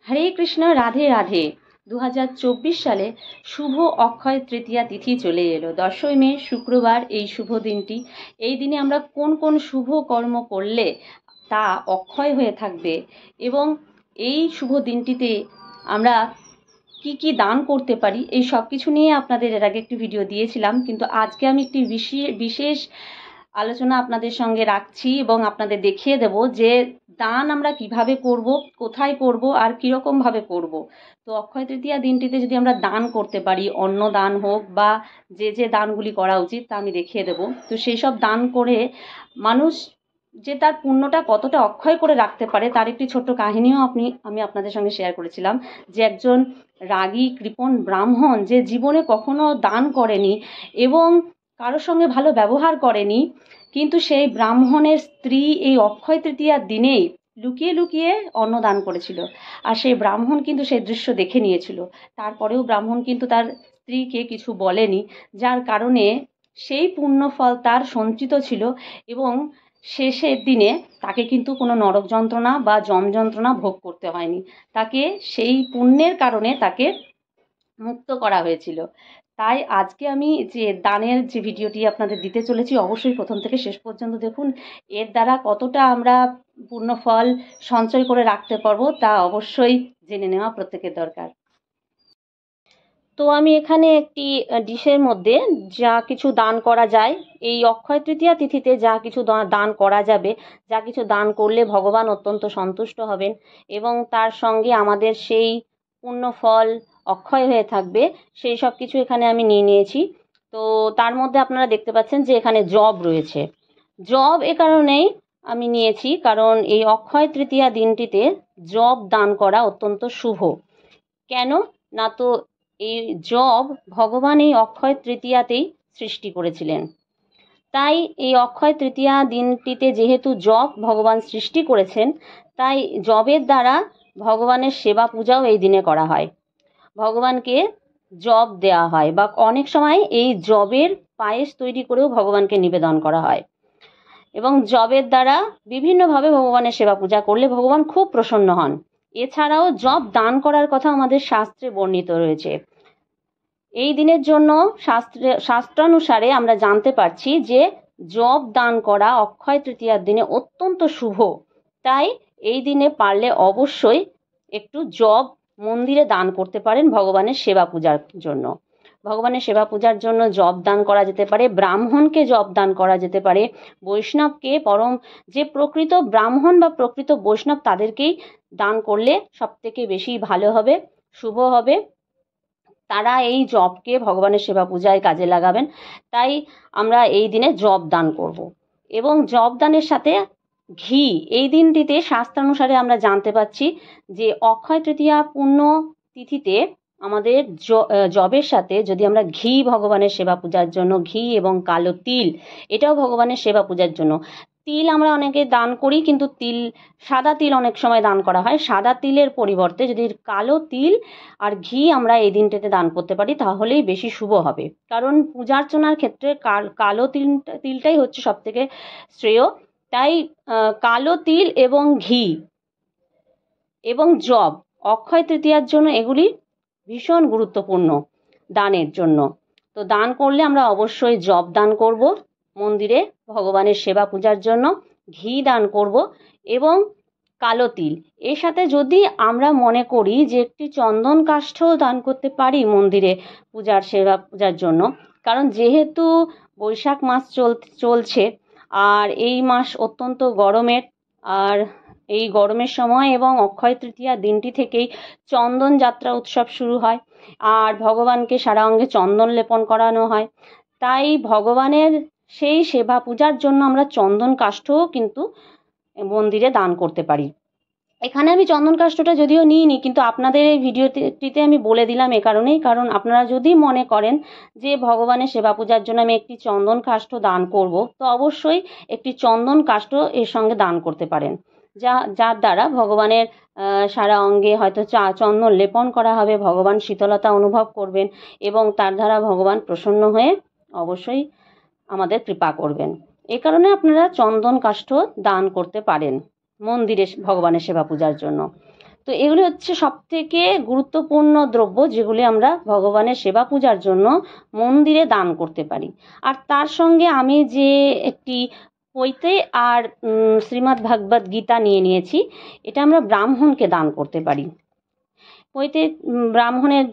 হরে কৃষ্ণ, রাধে রাধে। 2024 সালে শুভ অক্ষয় তৃতীয়া তিথি চলে এলো। 10ই মে শুক্রবার এই শুভ দিনটি। এই দিনে আমরা কোন কোন শুভ কর্ম করলে তা অক্ষয় হয়ে থাকবে এবং এই শুভ দিনটিতে আমরা কি কি দান করতে পারি, এই সব কিছু নিয়ে আপনাদের এর আগে একটি ভিডিও দিয়েছিলাম, কিন্তু আজকে আমি একটি বিশেষ আলোচনা আপনাদের সঙ্গে রাখছি এবং আপনাদের দেখিয়ে দেব যে দান আমরা কিভাবে করব, কোথায় করব আর কীরকমভাবে করব। তো অক্ষয় তৃতীয়া দিনটিতে যদি আমরা দান করতে পারি, অন্ন দান হোক বা যে দানগুলি করা উচিত তা আমি দেখিয়ে দেব। তো সেই সব দান করে মানুষ যে তার পুণ্যটা কতটা অক্ষয় করে রাখতে পারে তার একটি ছোট্ট কাহিনীও আমি আপনাদের সঙ্গে শেয়ার করেছিলাম। যে একজন রাগী কৃপণ ব্রাহ্মণ যে জীবনে কখনো দান করেনি এবং কারোর সঙ্গে ভালো ব্যবহার করেনি, কিন্তু সেই ব্রাহ্মণের স্ত্রী এই অক্ষয় তৃতীয়ার দিনেই লুকিয়ে লুকিয়ে অন্নদান করেছিল। আর সেই ব্রাহ্মণ কিন্তু সেই দৃশ্য দেখে নিয়েছিল। তারপরেও ব্রাহ্মণ কিন্তু তার স্ত্রীকে কিছু বলেনি, যার কারণে সেই পুণ্যফল তার সঞ্চিত ছিল এবং শেষের দিনে তাকে কিন্তু কোনো নরক যন্ত্রণা বা যম যন্ত্রণা ভোগ করতে হয়নি। তাকে সেই পুণ্যের কারণে তাকে মুক্ত করা হয়েছিল। তাই আজকে আমি যে দানের যে ভিডিওটি আপনাদের দিতে চলেছি, অবশ্যই প্রথম থেকে শেষ পর্যন্ত দেখুন। এর দ্বারা কতটা আমরা পুণ্যফল সঞ্চয় করে রাখতে পারবো তা অবশ্যই জেনে নেওয়া প্রত্যেকের দরকার। তো আমি এখানে একটি ডিশের মধ্যে যা কিছু দান করা যায়, এই অক্ষয় তৃতীয়া তিথিতে যা কিছু দান করা যাবে, যা কিছু দান করলে ভগবান অত্যন্ত সন্তুষ্ট হবেন এবং তার সঙ্গে আমাদের সেই পুণ্যফল অক্ষয় হয়ে থাকবে, সেই সব কিছু এখানে আমি নিয়ে নিয়েছি। তো তার মধ্যে আপনারা দেখতে পাচ্ছেন যে এখানে জব রয়েছে। জব এ কারণেই আমি নিয়েছি কারণ এই অক্ষয় তৃতীয়া দিনটিতে জব দান করা অত্যন্ত শুভ। কেন না, তো এই জব ভগবান এই অক্ষয় তৃতীয়াতেই সৃষ্টি করেছিলেন। তাই এই অক্ষয় তৃতীয়া দিনটিতে যেহেতু জব ভগবান সৃষ্টি করেছেন, তাই জবের দ্বারা ভগবানের সেবা পূজাও এই দিনে করা হয়। ভগবানকে জব দেওয়া হয় বা অনেক সময় এই জবের পায়েস তৈরি করেও ভগবানকে নিবেদন করা হয় এবং জবের দ্বারা বিভিন্নভাবে ভগবানের সেবা পূজা করলে ভগবান খুব প্রসন্ন হন। এছাড়াও জব দান করার কথা আমাদের শাস্ত্রে বর্ণিত রয়েছে। এই দিনের জন্য শাস্ত্রানুসারে আমরা জানতে পারছি যে জব দান করা অক্ষয় তৃতীয়ার দিনে অত্যন্ত শুভ। তাই এই দিনে পারলে অবশ্যই একটু জব মন্দিরে দান করতে পারেন ভগবানের সেবা পূজার জন্য। ভগবানের সেবা পূজার জন্য জব দান করা যেতে পারে, ব্রাহ্মণকে জব দান করা যেতে পারে, বৈষ্ণবকে, পরম যে প্রকৃত ব্রাহ্মণ বা প্রকৃত বৈষ্ণব তাদেরকেই দান করলে সবথেকে বেশি ভালো হবে, শুভ হবে। তারা এই জবকে ভগবানের সেবা পূজায় কাজে লাগাবেন। তাই আমরা এই দিনে জব দান করব এবং জব দানের সাথে ঘি। এই দিনটিতে শাস্ত্রানুসারে আমরা জানতে পাচ্ছি যে অক্ষয় তৃতীয়া পুণ্য তিথিতে আমাদের জবের সাথে যদি আমরা ঘি ভগবানের সেবা পূজার জন্য, ঘি এবং কালো তিল, এটাও ভগবানের সেবা পূজার জন্য। তিল আমরা অনেকে দান করি, কিন্তু সাদা তিল অনেক সময় দান করা হয়। সাদা তিলের পরিবর্তে যদি কালো তিল আর ঘি আমরা এই দিনটাতে দান করতে পারি তাহলেই বেশি শুভ হবে। কারণ পূজার্চনার ক্ষেত্রে কালো তিলটাই হচ্ছে সব থেকে শ্রেয়। তাই কালো তিল এবং ঘি এবং জব অক্ষয় তৃতীয়ার জন্য এগুলি ভীষণ গুরুত্বপূর্ণ দানের জন্য। তো দান করলে আমরা অবশ্যই জব দান করব মন্দিরে ভগবানের সেবা পূজার জন্য, ঘি দান করব এবং কালো তিল। এর সাথে যদি আমরা মনে করি যে একটি চন্দন কাষ্ঠও দান করতে পারি মন্দিরে সেবা পূজার জন্য, কারণ যেহেতু বৈশাখ মাস চলছে আর এই মাস অত্যন্ত গরমের, আর এই গরমের সময় এবং অক্ষয় তৃতীয়া দিনটি থেকেই চন্দন যাত্রা উৎসব শুরু হয় আর ভগবানকে সারা অঙ্গে চন্দন লেপন করানো হয়। তাই ভগবানের সেই সেবা পূজার জন্য আমরা চন্দন কাষ্ঠও কিন্তু মন্দিরে দান করতে পারি। এখানে আমি চন্দন কাষ্ঠটা যদিও নিইনি, কিন্তু আপনাদের এই ভিডিওটিতে আমি বলে দিলাম এ কারণেই, কারণ আপনারা যদি মনে করেন যে ভগবানের সেবা পূজার জন্য আমি একটি চন্দন কাষ্ঠ দান করব, তো অবশ্যই একটি চন্দন কাষ্ঠ এর সঙ্গে দান করতে পারেন, যার দ্বারা ভগবানের সারা অঙ্গে হয়তো চন্দন লেপন করা হবে, ভগবান শীতলতা অনুভব করবেন এবং তার দ্বারা ভগবান প্রসন্ন হয়ে অবশ্যই আমাদের কৃপা করবেন। এ কারণে আপনারা চন্দন কাষ্ঠ দান করতে পারেন মন্দিরে ভগবানের সেবা পূজার জন্য। তো এগুলি হচ্ছে সবথেকে গুরুত্বপূর্ণ দ্রব্য যেগুলি আমরা ভগবানের সেবা পূজার জন্য মন্দিরে দান করতে পারি। আর তার সঙ্গে আমি যে একটি পৈতে আর শ্রীমদ্ ভাগবত গীতা নিয়েছি, এটা আমরা ব্রাহ্মণকে দান করতে পারি। পৈতে ব্রাহ্মণের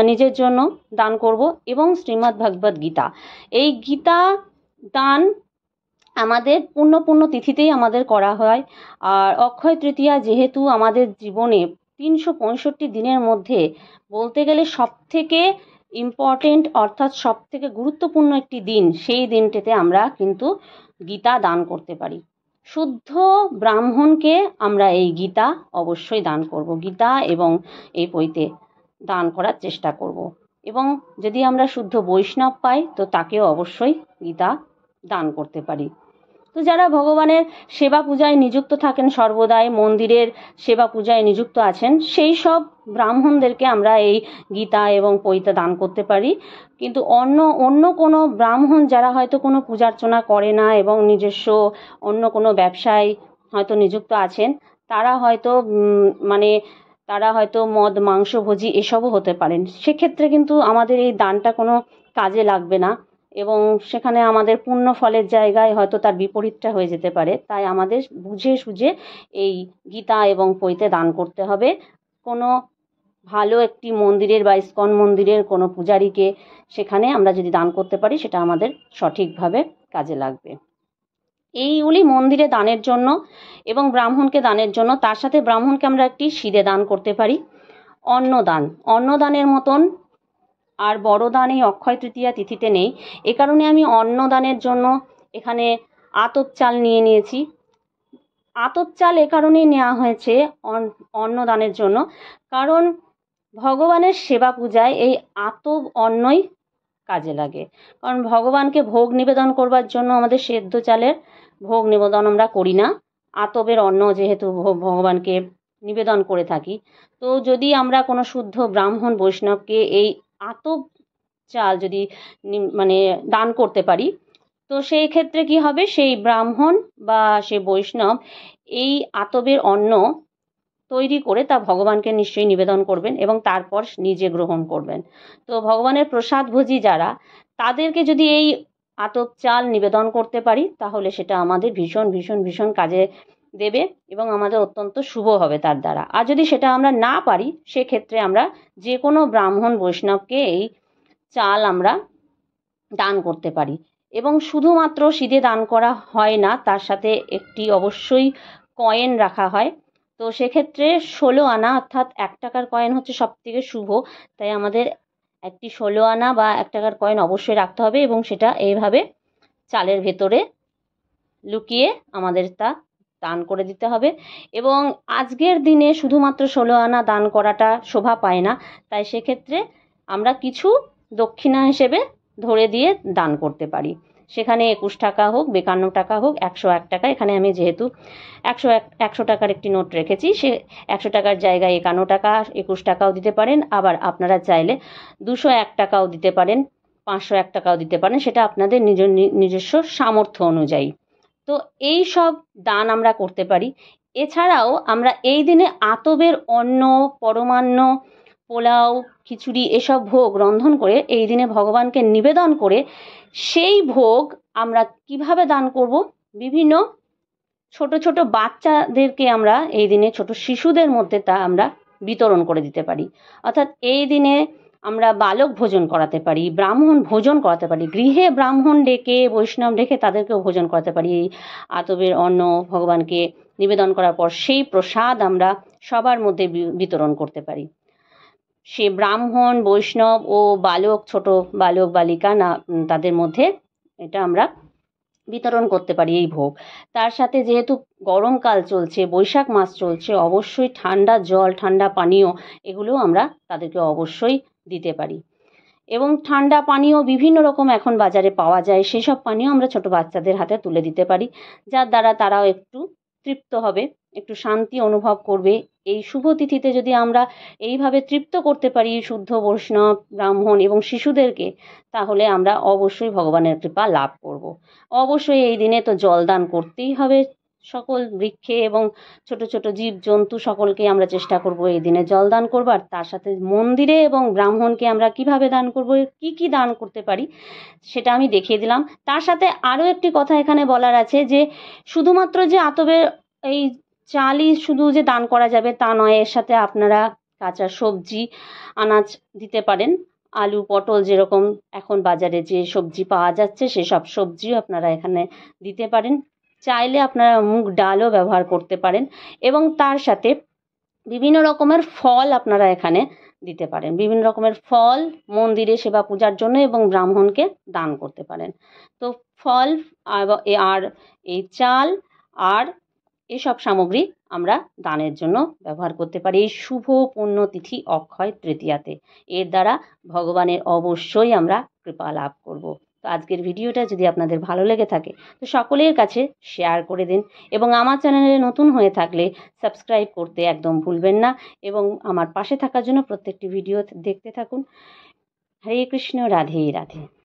নিজের জন্য দান করব এবং শ্রীমদ্ ভাগবত গীতা, এই গীতা দান আমাদের পুণ্য তিথিতেই আমাদের করা হয়। আর অক্ষয় তৃতীয়া যেহেতু আমাদের জীবনে 365 দিনের মধ্যে বলতে গেলে সবথেকে ইম্পর্টেন্ট অর্থাৎ সবথেকে গুরুত্বপূর্ণ একটি দিন, সেই দিনটিতে আমরা কিন্তু গীতা দান করতে পারি। শুদ্ধ ব্রাহ্মণকে আমরা এই গীতা অবশ্যই দান করব, গীতা এবং এই পৈতে দান করার চেষ্টা করব। এবং যদি আমরা শুদ্ধ বৈষ্ণব পাই তো তাকেও অবশ্যই গীতা দান করতে পারি। তো যারা ভগবানের সেবা পূজায় নিযুক্ত থাকেন, সর্বদাই মন্দিরের সেবা পূজায় নিযুক্ত আছেন, সেই সব ব্রাহ্মণদেরকে আমরা এই গীতা এবং পৈতে দান করতে পারি। কিন্তু অন্য কোনো ব্রাহ্মণ যারা হয়তো কোনো পূজার্চনা করে না এবং নিজস্ব অন্য কোনো ব্যবসায় হয়তো নিযুক্ত আছেন, তারা হয়তো মদ মাংসভোজী এসবও হতে পারেন, সেক্ষেত্রে কিন্তু আমাদের এই দানটা কোনো কাজে লাগবে না এবং সেখানে আমাদের পুণ্য ফলের জায়গায় হয়তো তার বিপরীতটা হয়ে যেতে পারে। তাই আমাদের বুঝে সুঝে এই গীতা এবং পৈতে দান করতে হবে। কোনো ভালো একটি মন্দিরের বা ইস্কন মন্দিরের কোনো পূজারীকে সেখানে আমরা যদি দান করতে পারি, সেটা আমাদের সঠিকভাবে কাজে লাগবে। এইগুলি মন্দিরে দানের জন্য এবং ব্রাহ্মণকে দানের জন্য। তার সাথে ব্রাহ্মণকে আমরা একটি সিদে দান করতে পারি। অন্নদানের মতন আর বড় দান এই অক্ষয় তৃতীয়া তিথিতে নেই। এ কারণে আমি অন্নদানের জন্য এখানে আতপ চাল নিয়েছি। আতপ চাল এ কারণেই নেওয়া হয়েছে অন্নদানের জন্য, কারণ ভগবানের সেবা পূজায় এই আতপ অন্নই কাজে লাগে। কারণ ভগবানকে ভোগ নিবেদন করবার জন্য আমাদের সেদ্ধ চালের ভোগ নিবেদন আমরা করি না, আতপের অন্ন যেহেতু ভগবানকে নিবেদন করে থাকি। তো যদি আমরা কোনো শুদ্ধ ব্রাহ্মণ বৈষ্ণবকে এই আতপ চাল যদি দান করতে পারি, তো সেই ক্ষেত্রে কি হবে, সেই ব্রাহ্মণ বা সে বৈষ্ণব এই আতপের অন্ন তৈরি করে তা ভগবানকে নিশ্চয়ই নিবেদন করবেন এবং তারপর নিজে গ্রহণ করবেন। তো ভগবানের প্রসাদভোজী যারা, তাদেরকে যদি এই আতপ চাল নিবেদন করতে পারি, তাহলে সেটা আমাদের ভীষণ ভীষণ ভীষণ কাজে দেবে এবং আমাদের অত্যন্ত শুভ হবে তার দ্বারা। আর যদি সেটা আমরা না পারি, সেক্ষেত্রে আমরা যে কোনো ব্রাহ্মণ বৈষ্ণবকে এই চাল আমরা দান করতে পারি। এবং শুধুমাত্র সিধে দান করা হয় না, তার সাথে একটি অবশ্যই কয়েন রাখা হয়। তো সেক্ষেত্রে 16 আনা অর্থাৎ 1 টাকার কয়েন হচ্ছে সবথেকে শুভ। তাই আমাদের একটি 16 আনা বা 1 টাকার কয়েন অবশ্যই রাখতে হবে এবং সেটা এইভাবে চালের ভেতরে লুকিয়ে আমাদের তা দান করে দিতে হবে। এবং আজকের দিনে শুধুমাত্র 16 আনা দান করাটা শোভা পায় না, তাই সেক্ষেত্রে আমরা কিছু দক্ষিণা হিসেবে ধরে দিয়ে দান করতে পারি। সেখানে 21 টাকা হোক, 52 টাকা হোক, 101 টাকা, এখানে আমি যেহেতু 100 টাকার একটি নোট রেখেছি, সে 100 টাকার জায়গায় 51 টাকা 21 টাকাও দিতে পারেন। আবার আপনারা চাইলে 201 টাকাও দিতে পারেন, 501 টাকাও দিতে পারেন, সেটা আপনাদের নিজস্ব সামর্থ্য অনুযায়ী। তো এই সব দান আমরা করতে পারি। এছাড়াও আমরা এই দিনে আতপের অন্ন, পরমান্ন, পোলাও, খিচুড়ি এসব ভোগ রন্ধন করে এই দিনে ভগবানকে নিবেদন করে সেই ভোগ আমরা কিভাবে দান করব, বিভিন্ন ছোট ছোট বাচ্চাদেরকে আমরা এই দিনে, ছোট শিশুদের মধ্যে তা আমরা বিতরণ করে দিতে পারি। অর্থাৎ এই দিনে আমরা বালক ভোজন করাতে পারি, ব্রাহ্মণ ভোজন করাতে পারি, গৃহে ব্রাহ্মণ ডেকে বৈষ্ণব ডেকে তাদেরকেও ভোজন করাতে পারি। এই আতপের অন্ন ভগবানকে নিবেদন করার পর সেই প্রসাদ আমরা সবার মধ্যে বিতরণ করতে পারি। সে ব্রাহ্মণ, বৈষ্ণব ও বালক, ছোট বালক বালিকা না, তাদের মধ্যে এটা আমরা বিতরণ করতে পারি এই ভোগ। তার সাথে যেহেতু গরমকাল চলছে, বৈশাখ মাস চলছে, অবশ্যই ঠান্ডা জল, ঠান্ডা পানীয় এগুলোও আমরা তাদেরকে অবশ্যই দিতে পারি। এবং ঠান্ডা পানীয় বিভিন্ন রকম এখন বাজারে পাওয়া যায়, সেসব পানীয় আমরা ছোট বাচ্চাদের হাতে তুলে দিতে পারি, যার দ্বারা তারাও একটু তৃপ্ত হবে, একটু শান্তি অনুভব করবে। এই শুভ তিথিতে যদি আমরা এইভাবে তৃপ্ত করতে পারি শুদ্ধ বৈষ্ণব, ব্রাহ্মণ এবং শিশুদেরকে, তাহলে আমরা অবশ্যই ভগবানের কৃপা লাভ করব। অবশ্যই এই দিনে তো জলদান করতেই হবে সকল বৃক্ষে এবং ছোট ছোট জীবজন্তু সকলকে আমরা চেষ্টা করব এই দিনে জল দান করবার। তার সাথে মন্দিরে এবং ব্রাহ্মণকে আমরা কিভাবে দান করব, কি দান করতে পারি সেটা আমি দেখিয়ে দিলাম। তার সাথে আরও একটি কথা এখানে বলার আছে যে শুধুমাত্র যে আতপের এই চালই শুধু যে দান করা যাবে তা নয়, এর সাথে আপনারা কাঁচা সবজি আনাজ দিতে পারেন। আলু পটল যেরকম এখন বাজারে যে সবজি পাওয়া যাচ্ছে সেসব সবজিও আপনারা এখানে দিতে পারেন। চাইলে আপনারা মুগ ডালও ব্যবহার করতে পারেন এবং তার সাথে বিভিন্ন রকমের ফল আপনারা এখানে দিতে পারেন। বিভিন্ন রকমের ফল মন্দিরে সেবা পূজার জন্য এবং ব্রাহ্মণকে দান করতে পারেন। তো ফল আর এই চাল আর এসব সামগ্রী আমরা দানের জন্য ব্যবহার করতে পারি এই শুভ পুণ্যতিথি অক্ষয় তৃতীয়াতে। এর দ্বারা ভগবানের অবশ্যই আমরা কৃপা লাভ করব। তো আজকের ভিডিওটা যদি আপনাদের ভালো লেগে থাকে তো সকলের কাছে শেয়ার করে দিন এবং আমার চ্যানেলে নতুন হয়ে থাকলে সাবস্ক্রাইব করতে একদম ভুলবেন না এবং আমার পাশে থাকার জন্য প্রত্যেকটি ভিডিও দেখতে থাকুন। হরে কৃষ্ণ, রাধে রাধে।